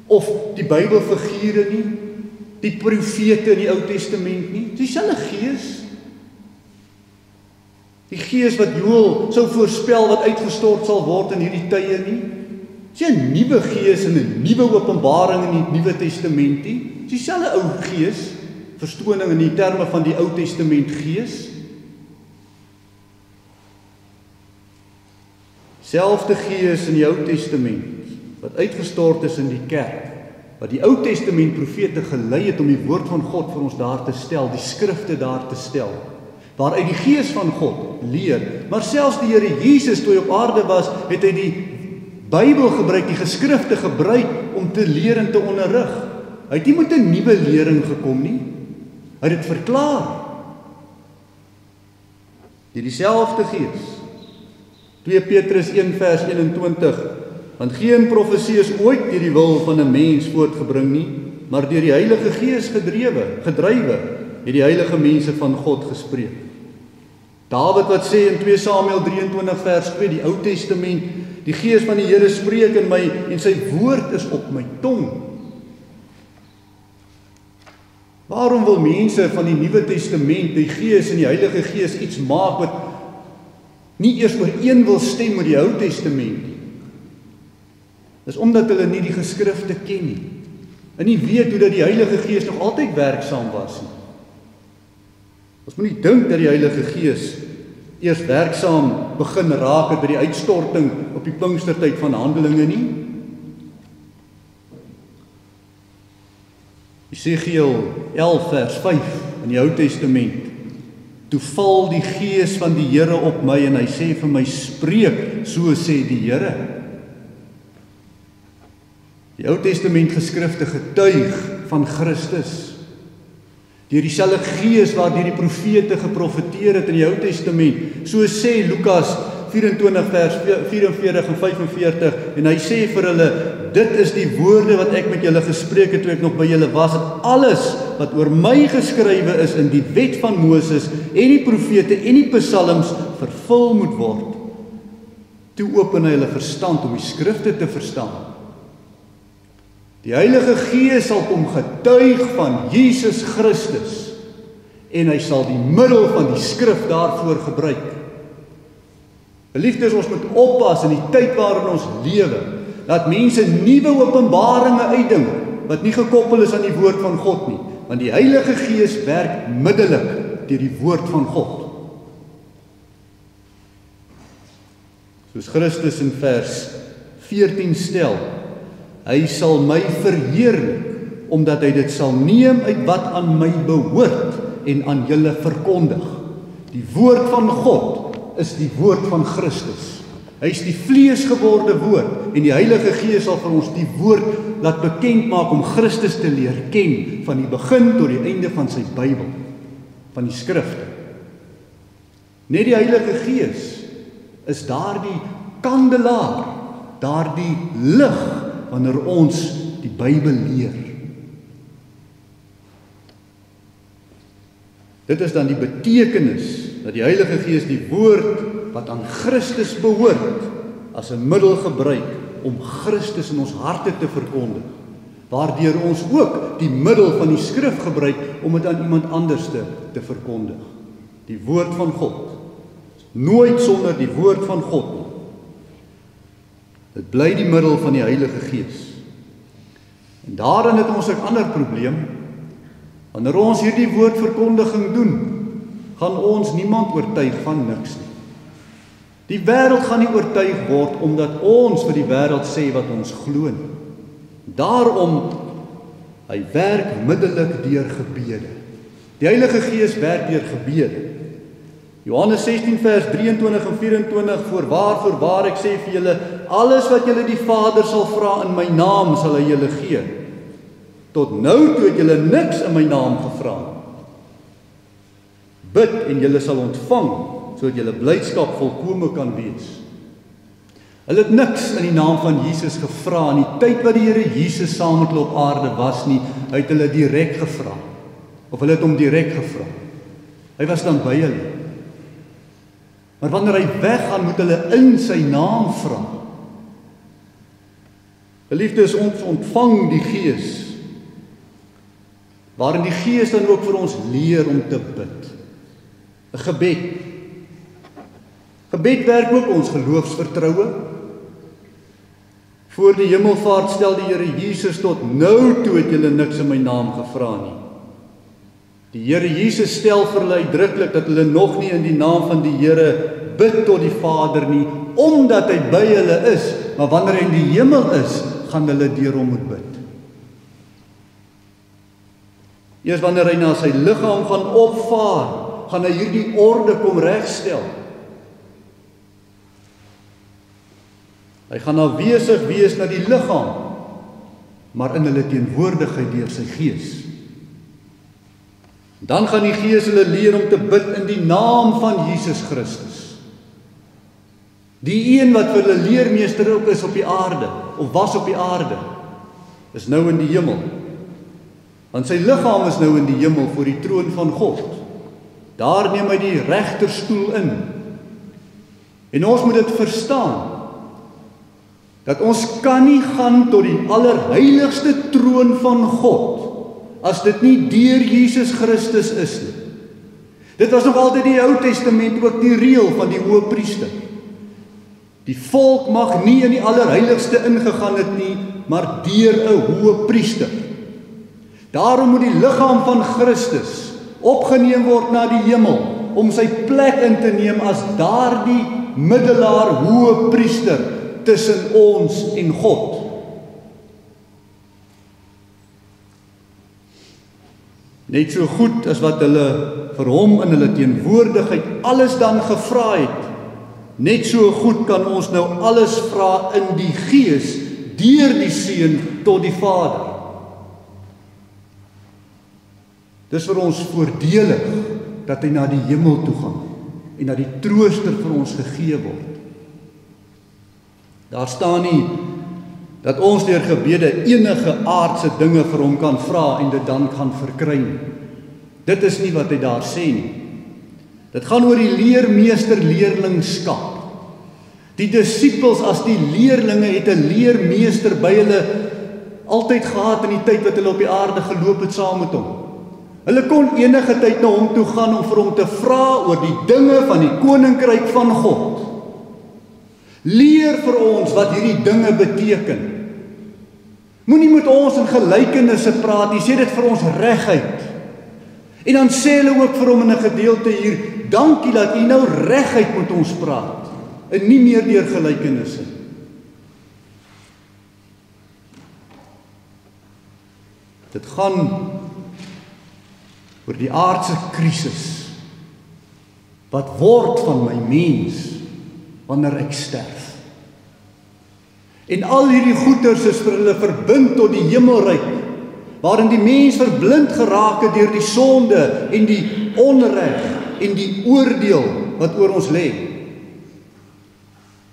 of die Bybelfigure nie, die profete in die Ou Testament nie. Dis dieselfde Gees. Die Gees wat Joël sou voorspel wat uitgestort sal word in hierdie tye nie. Dis 'n nuwe Gees en 'n nuwe openbaring in die Nuwe Testament nie. Dis dieselfde ou Gees, verstoning in die terme van die Ou Testament Gees. Selfde Gees in die Ou Testament wat uitgestort is in die kerk, wat die Ou Testament profete gelei het om die woord van God vir ons daar te stel, die skrifte daar te stel, waaruit die Gees van God leer. Maar selfs die Here Jesus, toe hy op aarde was, het hy die Bybel gebruik, die geskrifte gebruik om te leer en te onderrig. Hy het nie met 'n nuwe lering gekom nie. Hy het dit verklaar. Dieselfde Gees. 2 Petrus 1 vers 21. Want geen profesie is ooit deur die wil van 'n mens voortgebring nie, maar deur die Heilige Gees gedrywe, het die heilige mense van God gespreek. Dawid wat sê in 2 Samuel 23 vers 2, die Ou Testament, Die Gees van die Here spreek in my en sy woord is op my tong. Waarom wil mense van die Nuwe Testament, die Gees en die Heilige Gees iets maak wat nie eers ooreen wil stem met die Ou Testament nie? Dis omdat hulle nie die geskrifte ken nie. En nie weet hoe dat die Heilige Gees nog altyd werksaam was nie. Ons moet nie dink dat die Heilige Gees eers werksaam begin raak het by die uitstorting op die Pinkstertyd van Handelinge nie. Jesegiel 11 vers 5 in die Ou Testament. Toe val die Gees van die Here op my en hy sê vir my, spreek, so sê die Here. Die Ou Testament geskrifte getuig van Christus. Deur dieselfde Gees waardeur die profete geprofeteer het in die Ou Testament. So sê Lukas 24 vers 44 en 45 en hy sê vir hulle, dit is die woorde wat ek met julle gespreek het toe ek nog by julle was, dat alles wat oor my geskrywe is in die wet van Moses en die profete en die psalms vervul moet word. Toe open hy hulle verstand om die skrifte te verstaan. Die Heilige Gees sal kom getuig van Jesus Christus en hy sal die middel van die skrif daarvoor gebruik. Geliefdes, ons moet oppas in die tyd waarin ons lewe, dat mense nuwe openbaringe uitdink wat nie gekoppel is aan die woord van God nie, want die Heilige Gees werk middelik deur die woord van God. Soos Christus in vers 14 stel, hy sal my verheerlik, omdat hy dit sal neem uit wat aan my behoort en aan julle verkondig. Die woord van God is die woord van Christus. Hy is die vleesgeworde woord en die Heilige Gees sal vir ons die woord laat bekend maak om Christus te leer ken van die begin tot die einde van sy Bybel, van die skrifte. Net die Heilige Gees is daardie kandelaar, daardie lig wanneer ons die Bybel leer. Dit is dan die betekenis dat die Heilige Gees die woord wat aan Christus behoort as 'n middel gebruik om Christus in ons harte te verkondig, waardeur ons ook die middel van die skrif gebruik om dit aan iemand anders te verkondig. Die woord van God. Nooit sonder die woord van God nie. Dit bly die middel van die Heilige Gees. En daarin het ons 'n ander probleem. Wanneer ons hierdie woordverkondiging doen, gaan ons niemand oortuig van niks nie. Die wêreld gaan nie oortuig word omdat ons vir die wêreld sê wat ons glo nie. Daarom, hy werk middelik deur gebede. Die Heilige Gees werk deur gebede. Johannes 16 vers 23 en 24, voorwaar ek sê vir julle, alles wat julle die Vader sal vra in my naam sal hy julle gee. Tot nou toe het julle niks in my naam gevra. Bid en julle sal ontvang, sodat julle blydskap volkome kan wees. Hulle het niks in die naam van Jesus gevra in die tyd wat die Here Jesus saam met hulle op aarde was nie, hy het hulle direk gevra. Of hulle het hom direk gevra. Hy was dan by hulle. Maar wanneer hy weggaan, moet hulle in sy naam vra. Geliefdes, ons ontvang die Gees, waarin die Gees dan ook vir ons leer om te bid. 'n Gebed. Gebed werk ook ons geloofsvertroue. Voor die hemelvaart stel die Here Jesus, tot nou toe het julle niks in my naam gevra nie. Die Here Jesus stel vir hulle uitdruklik dat hulle nog nie in die naam van die Here bid tot die Vader nie, omdat hy by hulle is, maar wanneer hy in die hemel is, gaan hulle deur hom moet bid. Eers wanneer hy na sy liggaam gaan opvaar, gaan hy hierdie orde kom regstel. Hy gaan afwesig wees na die liggaam, maar in hulle teenwoordigheid deur sy Gees. Dan gaan die Gees hulle leer om te bid in die naam van Jesus Christus. Die een wat vir hulle leermeester ook is op die aarde, of was op die aarde, is nou in die hemel. Want sy liggaam is nou in die hemel voor die troon van God. Daar neem hy die regterstoel in. En ons moet dit verstaan. dat ons kan nie gaan tot die allerheiligste troon van God, as dit nie deur Jesus Christus is nie. Dit was nog altyd in die Ou Testament ook die reël van die hoëpriester. Die volk mag nie in die allerheiligste ingegaan het nie, maar deur 'n hoëpriester. Daarom moet die liggaam van Christus opgeneem word na die hemel, om sy plek in te neem as daardie middelaar hoëpriester tussen ons en God. Net so goed as wat hulle vir hom in hulle teenwoordigheid alles dan gevra het, net so goed kan ons nou alles vra in die Gees, deur die Seun tot die Vader. Dis vir ons voordelig dat hy na die hemel toe gaan en dat die trooster vir ons gegee word. Daar staan nie dat ons deur gebede enige aardse dinge vir hom kan vra en dit dan kan verkry nie. Dit is nie wat hy daar sê nie. Dit gaan oor die leermeester-leerlingskap. Die disippels as die leerlinge het 'n leermeester by hulle altyd gehad in die tyd wat hulle op die aarde geloop het saam met hom. Hulle kon enige tyd na hom toe gaan om vir hom te vra oor die dinge van die koninkryk van God. Leer vir ons wat hierdie dinge beteken. Moenie met ons in gelykenisse praat nie, sê dit vir ons reguit. En dan sê hulle ook vir hom in 'n gedeelte hier, dankie dat u nou reguit met ons praat, en nie meer deur gelykenisse. Dit gaan oor die aardse krisis. Wat word van my mens wanneer ek sterf? En al hierdie goeders is vir hulle verbind tot die hemelryk, waarin die mens verblind geraak het deur die sonde en die onreg en die oordeel wat oor ons lê.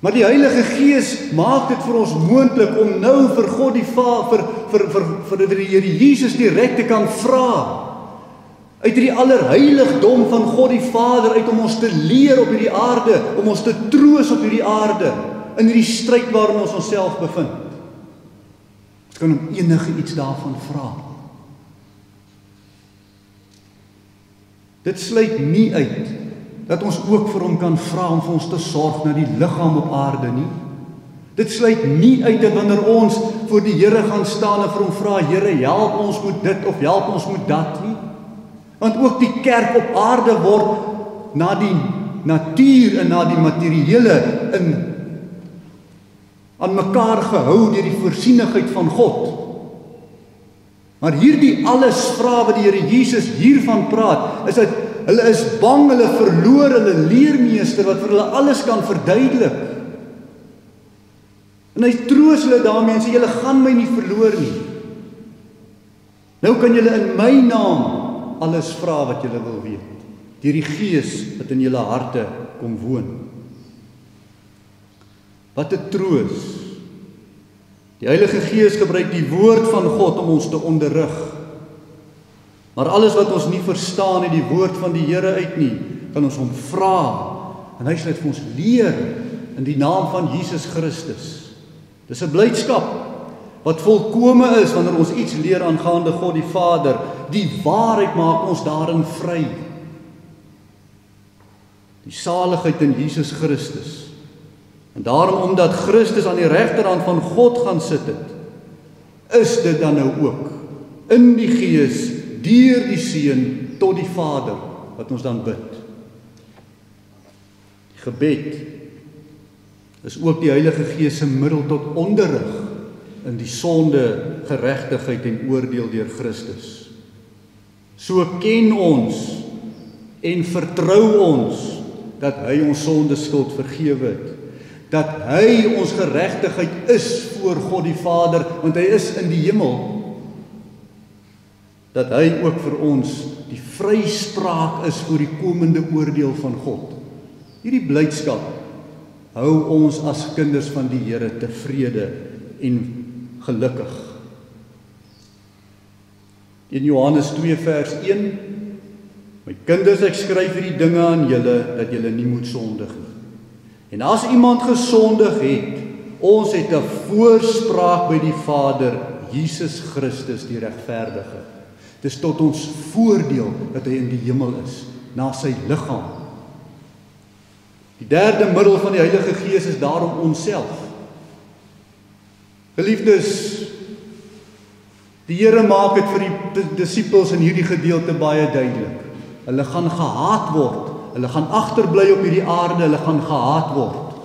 Maar die Heilige Gees maak dit vir ons moontlik om nou vir God die Vader, vir die Here Jesus direk te kan vra. Uit die allerheiligdom van God die Vader uit om ons te leer op hierdie aarde, om ons te troos op hierdie aarde, in hierdie stryd waarin ons onsself bevind. Ons kan hom enige iets daarvan vra. Dit sluit nie uit dat ons ook vir hom kan vra om vir ons te sorg na die liggaam op aarde nie. Dit sluit nie uit dat wanneer ons voor die Here gaan staan en vir hom vra, Here, help ons met dit of help ons met dat nie. Want ook die kerk op aarde word na die natuur en na die materiële aan mekaar gehou deur die voorsienigheid van God. Maar hierdie alles vra wat die Here Jesus hiervan praat, is dat hulle is bang, hulle verloor hulle leermeester wat vir hulle alles kan verduidelik. En hy troos hulle daarmee en sê, julle gaan my nie verloor nie. Nou kan julle in my naam alles vra wat julle wil weet, deur die Gees wat in julle harte kom woon. Wat 'n troos. Die Heilige Gees gebruik die woord van God om ons te onderrig. Maar alles wat ons nie verstaan uit die woord van die Here uit nie, kan ons hom vra. En hy sal dit vir ons leer in die naam van Jesus Christus. Dis 'n blydskap wat volkome is wanneer ons iets leer aangaande God die Vader. Die waarheid maak ons daarin vry. Die saligheid in Jesus Christus. En daarom, omdat Christus aan die regterhand van God gaan sit het, is dit dan nou ook in die Gees, deur die Seun tot die Vader, wat ons dan bid. Die gebed is ook die Heilige Gees se middel tot onderrig in die sonde, geregtigheid en oordeel deur Christus. So ken ons en vertrou ons dat hy ons sondeskuld vergewe het. Dat hy ons geregtigheid is voor God die Vader, want hy is in die hemel. Dat hy ook vir ons die vryspraak is vir die komende oordeel van God. Hierdie blydskap hou ons as kinders van die Here tevrede en gelukkig. In Johannes 2 vers 1, my kinders, ek skryf hierdie dinge aan julle, dat julle nie moet sondig nie. En as iemand gesondig het, Ons het 'n voorspraak by die Vader, Jesus Christus die regverdige. Dis tot ons voordeel dat hy in die hemel is, na sy liggaam. Die derde middel van die Heilige Gees is daarom onsself. Geliefdes, die Here maak dit vir die disippels in hierdie gedeelte baie duidelik. Hulle gaan gehaat word, hulle gaan agterbly op hierdie aarde, hulle gaan gehaat word.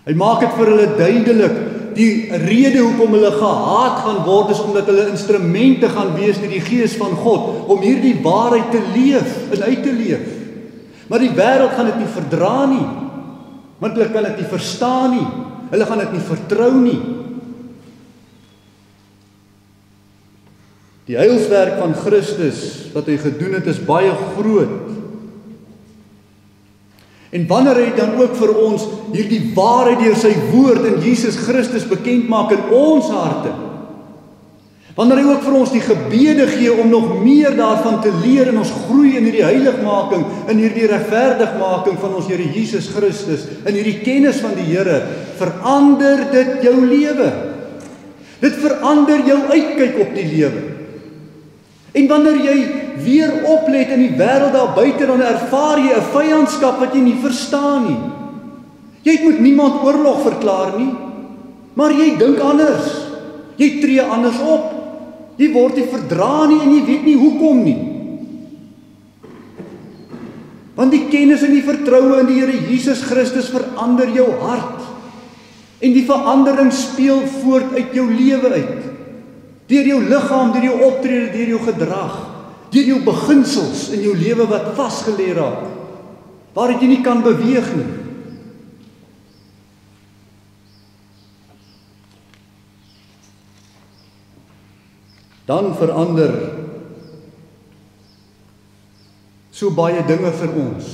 Hy maak dit vir hulle duidelik, die rede hoekom hulle gehaat gaan word, is omdat hulle instrumente gaan wees deur die Gees van God, om hierdie waarheid te leef en uit te leef. Maar die wêreld gaan dit nie verdra nie, want hulle kan dit nie verstaan nie, hulle gaan dit nie vertrou nie. Die heilswerk van Christus, wat hy gedoen het, is baie groot. En wanneer hy dan ook vir ons hierdie waarheid deur sy woord in Jesus Christus bekend maak in ons harte, wanneer hy ook vir ons die gebede gee om nog meer daarvan te leer en ons groei in hierdie heiligmaking, in hierdie regverdigmaking van ons Here Jesus Christus, in hierdie kennis van die Here, verander dit jou lewe. Dit verander jou uitkyk op die lewe. En wanneer jy weer oplet in die wêreld daar buite, dan ervaar jy 'n vyandskap wat jy nie verstaan nie. Jy moet niemand oorlog verklaar nie, maar jy dink anders. Jy tree anders op. Jy word nie verdra nie en jy weet nie hoekom nie. Want die kennis en die vertroue in die Here Jesus Christus verander jou hart. En die verandering speel voort uit jou lewe uit. Deur jou liggaam, deur jou optrede, deur jou gedrag, deur jou beginsels in jou lewe wat vasgelê raak, waaruit jy nie kan beweeg nie. Dan verander so baie dinge vir ons,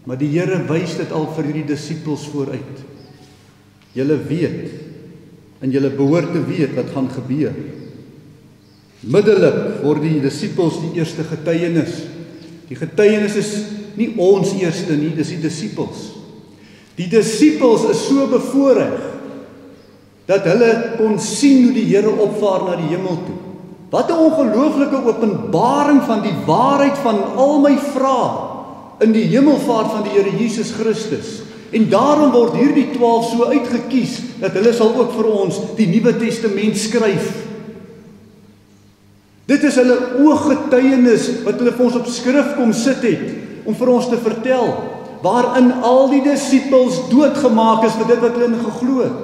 maar die Here wys dit al vir die disippels vooruit. Julle weet, en julle behoort te weet wat gaan gebeur. Middelik word die disippels die eerste getuienis. Die getuienis is nie ons eerste nie, dis die disippels. Die disippels is so bevoorreg dat hulle kon sien hoe die Here opvaar na die hemel toe. Wat 'n ongelooflike openbaring van die waarheid van al my vrae in die hemelvaart van die Here Jesus Christus. En daarom word hierdie 12 so uitgekies, dat hulle sal ook vir ons die Nuwe Testament skryf. Dit is hulle ooggetuienis wat hulle vir ons op skrif kom sit het, om vir ons te vertel, waarin al die disippels doodgemaak is vir dit wat hulle in geglo het.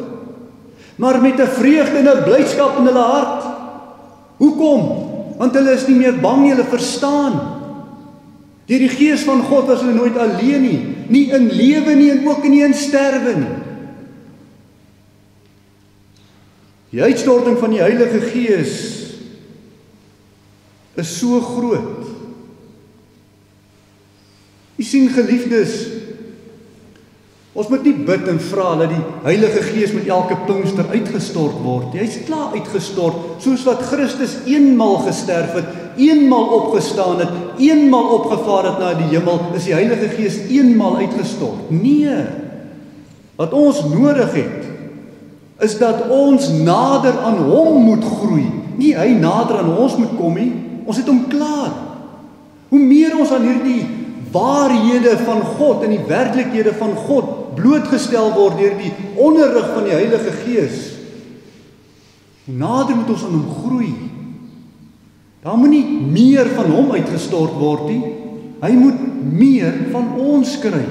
Maar met 'n vreugde en 'n blydskap in hulle hart. Hoekom? Want hulle is nie meer bang nie, hulle verstaan. Deur die Gees van God was hulle nooit alleen nie in lewe nie en ook nie in sterwe nie. Die uitstorting van die Heilige Gees is so groot. U sien, geliefdes, ons moet nie bid en vra dat die Heilige Gees met elke Pinkster uitgestort word. Hy is klaar uitgestort, soos wat Christus eenmal gesterf het, eenmal opgestaan het, eenmal opgevaar het na die hemel, is die Heilige Gees eenmal uitgestort. Nee, wat ons nodig het, is dat ons nader aan hom moet groei, nie hy nader aan ons moet kom nie, ons het hom klaar. Hoe meer ons aan hierdie waarhede van God en die werklikhede van God blootgestel word deur die onderrig van die Heilige Gees, hoe nader moet ons aan hom groei. Daar moet nie meer van hom uitgestort word nie, hy moet meer van ons kry.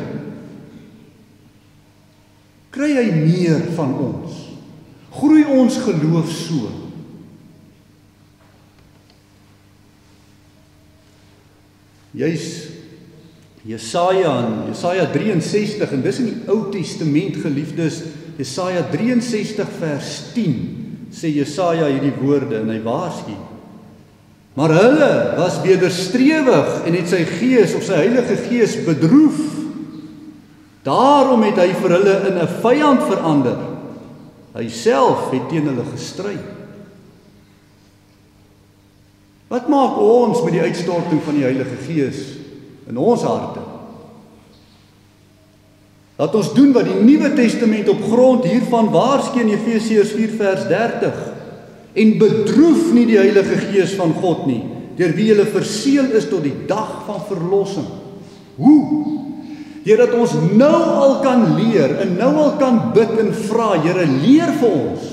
Kry hy meer van ons? Groei ons geloof so? Jy's Jesaja 63, en dis in die Ou Testament, geliefdes, Jesaja 63 vers 10, sê Jesaja hierdie woorde, en hy waarsku. Maar hulle was wederstrewig en het sy Gees, of sy Heilige Gees, bedroef. Daarom het hy vir hulle in 'n vyand verander. Hy self het teen hulle gestry. Wat maak ons met die uitstorting van die Heilige Gees in ons harte? Laat ons doen wat die Nuwe Testament op grond hiervan waarsku in Efesiërs 4 vers 30. En bedroef nie die Heilige Gees van God nie, deur wie julle verseël is tot die dag van verlossing. Hoe? Deurdat ons nou al kan leer en nou al kan bid en vra, Here, leer vir ons,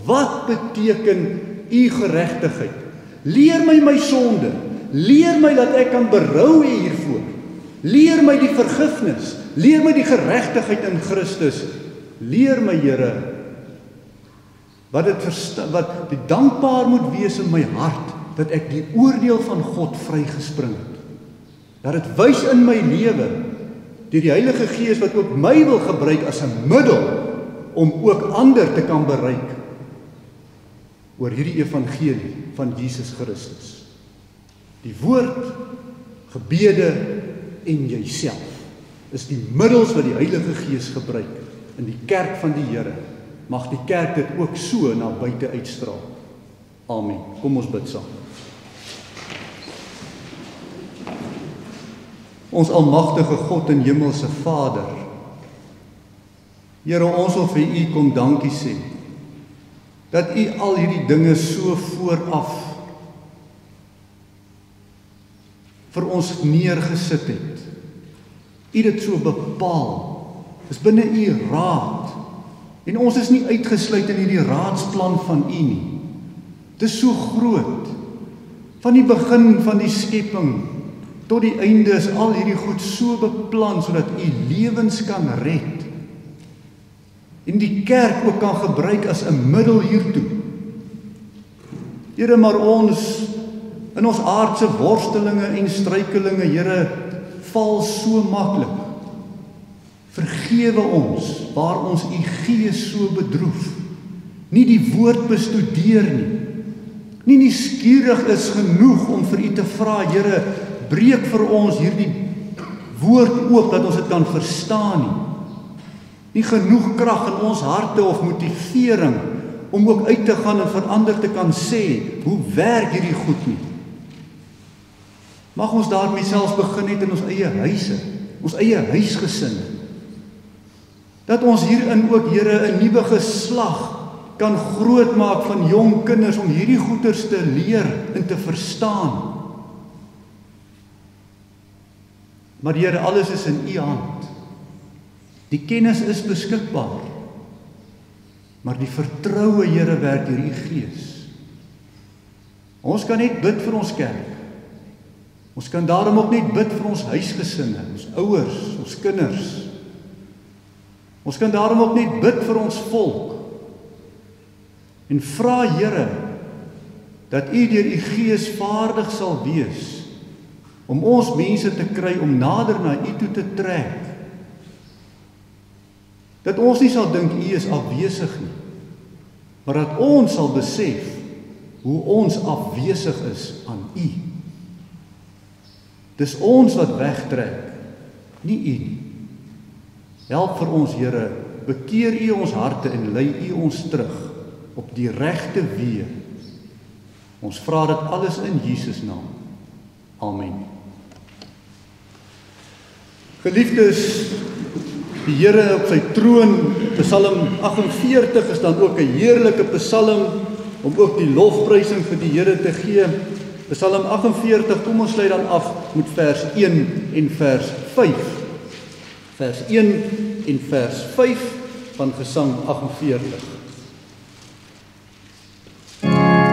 wat beteken u geregtigheid? Leer my sonde, leer my dat ek kan berou hê hiervoor, leer my die vergifnis, leer my die geregtigheid in Christus, leer my, Here, wat die dankbaar moet wees in my hart, dat ek die oordeel van God vrygespring het, dat dit wys in my lewe, deur die Heilige Gees wat ook my wil gebruik as 'n middel, om ook ander te kan bereik, oor hierdie evangelie van Jesus Christus. Die woord, gebede en jouself is die middels wat die Heilige Gees gebruik in die kerk van die Here. Mag die kerk dit ook so na buite uitstraal. Amen. Kom ons bid saam. Ons almagtige God en hemelse Vader, Here, ons wil vir u kom dankie sê, dat u al hierdie dinge so vooraf vir ons neergesit het. U dit so bepaal. Dis binne u raad. En ons is nie uitgesluit in hierdie raadsplan van u nie. Dis so groot. Van die begin van die skepping tot die einde is al hierdie goed so beplan sodat u lewens kan red. En die kerk ook kan gebruik as 'n middel hiertoe. Here, maar ons in ons aardse worstelinge en struikelinge, Here, val so maklik. Vergewe ons waar ons u Gees so bedroef. Nie die woord bestudeer nie. Nie nuuskierig is genoeg om vir u te vra, Here, breek vir ons hierdie woord oop dat ons dit kan verstaan nie. Nie genoeg krag in ons harte of motivering om ook uit te gaan en vir ander te kan sê, hoe werk hierdie goed nie. Mag ons daarmee selfs begin het in ons eie huise, ons eie huisgesinne. Dat ons hierin ook, Here, 'n nuwe geslag kan grootmaak van jong kinders om hierdie goeders te leer en te verstaan. Maar Here, alles is in u hand. Die kennis is beskikbaar. Maar die vertroue, Here, werk deur u Gees. Ons kan net bid vir ons kerk. Ons kan daarom ook net bid vir ons huisgesinne, ons ouers, ons kinders. Ons kan daarom ook net bid vir ons volk. En vra, Here, dat u deur u Gees vaardig sal wees om ons mense te kry om nader na u toe te trek. Dat ons nie sal dink u is afwesig nie, maar dat ons sal besef hoe ons afwesig is aan u. Dis ons wat wegtrek, nie u nie. Help vir ons, Here, bekeer u ons harte en lei u ons terug op die regte weë. Ons vra dit alles in Jesus naam. Amen. Geliefdes, die Here op sy troon, Psalm 48 is dan ook 'n heerlike psalm om ook die lofprysing vir die Here te gee. Psalm 48, kom ons sluit dan af met vers 1 en vers 5. Vers 1 en vers 5 van Gesang 48. Thanks.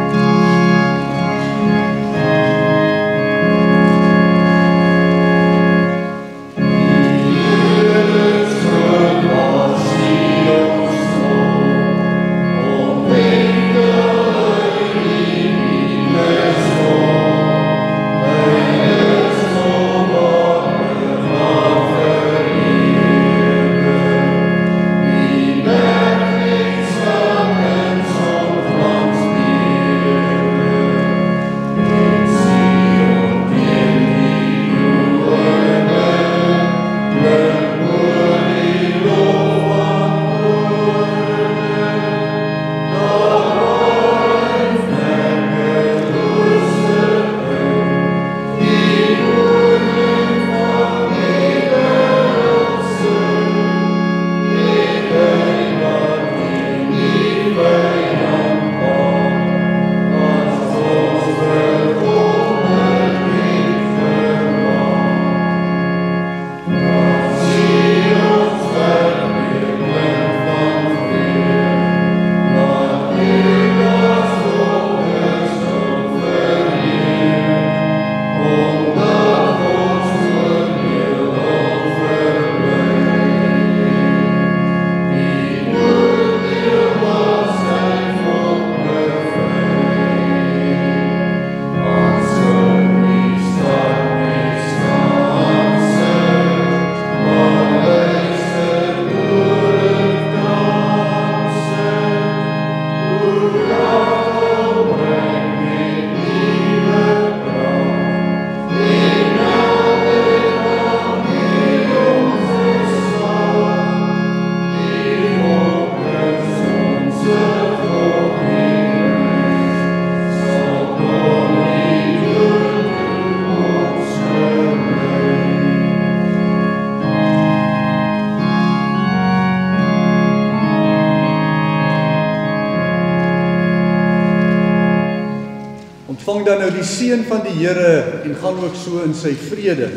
ontvang dan nou die seën van die Here en gaan ook so in sy vrede.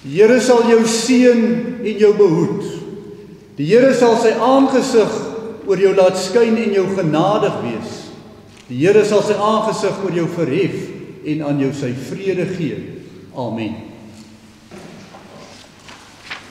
Die Here sal jou seën en jou behoed. Die Here sal sy aangesig oor jou laat skyn en jou genadig wees. Die Here sal sy aangesig oor jou verhef en aan jou sy vrede gee. Amen.